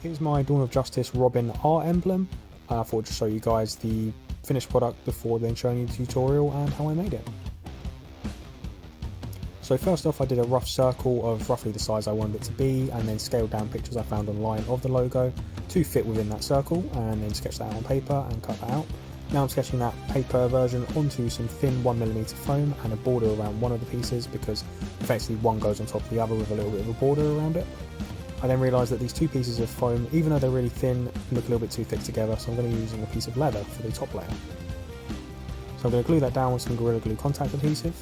Here's my Dawn of Justice Robin art emblem. I thought I'd just show you guys the finished product before then showing you the tutorial and how I made it. So first off, I did a rough circle of roughly the size I wanted it to be, and then scaled down pictures I found online of the logo to fit within that circle, and then sketched that out on paper and cut that out. Now I'm sketching that paper version onto some thin 1mm foam and a border around one of the pieces, because effectively one goes on top of the other with a little bit of a border around it. I then realised that these two pieces of foam, even though they're really thin, look a little bit too thick together, so I'm going to be using a piece of leather for the top layer. So I'm going to glue that down with some Gorilla Glue contact adhesive.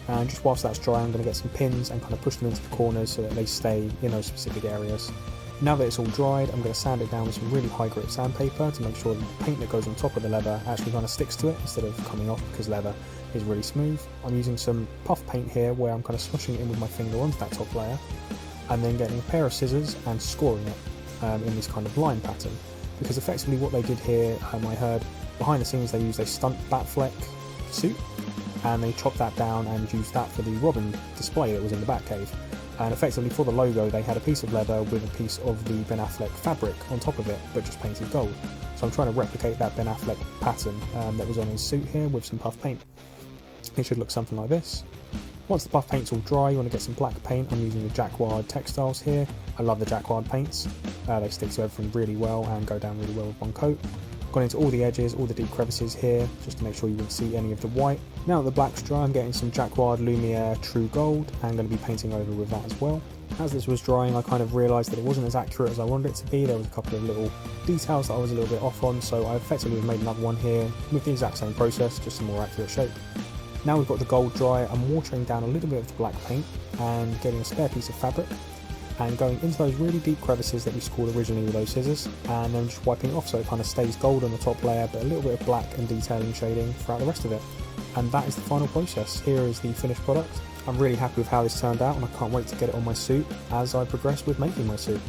And just whilst that's dry, I'm going to get some pins and kind of push them into the corners so that they stay in those specific areas. Now that it's all dried, I'm going to sand it down with some really high grit sandpaper to make sure that the paint that goes on top of the leather actually kind of sticks to it instead of coming off, because leather is really smooth. I'm using some puff paint here where I'm kind of smushing it in with my finger onto that top layer, and then getting a pair of scissors and scoring it in this kind of line pattern, because effectively what they did here, I heard behind the scenes they used a stunt Batfleck suit, and they chopped that down and used that for the Robin display that was in the Batcave. And effectively for the logo they had a piece of leather with a piece of the Ben Affleck fabric on top of it, but just painted gold. So I'm trying to replicate that Ben Affleck pattern that was on his suit here with some puff paint. It should look something like this. Once the puff paint's all dry, you want to get some black paint. I'm using the Jacquard Textiles here. I love the Jacquard paints. They stick to everything really well and go down really well with one coat. Gone into all the edges, all the deep crevices here, just to make sure you wouldn't see any of the white. Now that the black's dry, I'm getting some Jacquard Lumiere True Gold and I'm going to be painting over with that as well. As this was drying, I kind of realised that it wasn't as accurate as I wanted it to be. There was a couple of little details that I was a little bit off on, so I effectively made another one here with the exact same process, just a more accurate shape. Now we've got the gold dry, I'm watering down a little bit of the black paint and getting a spare piece of fabric and going into those really deep crevices that we scored originally with those scissors, and then just wiping it off so it kind of stays gold on the top layer but a little bit of black and detailing shading throughout the rest of it. And that is the final process. Here is the finished product. I'm really happy with how this turned out and I can't wait to get it on my suit as I progress with making my suit.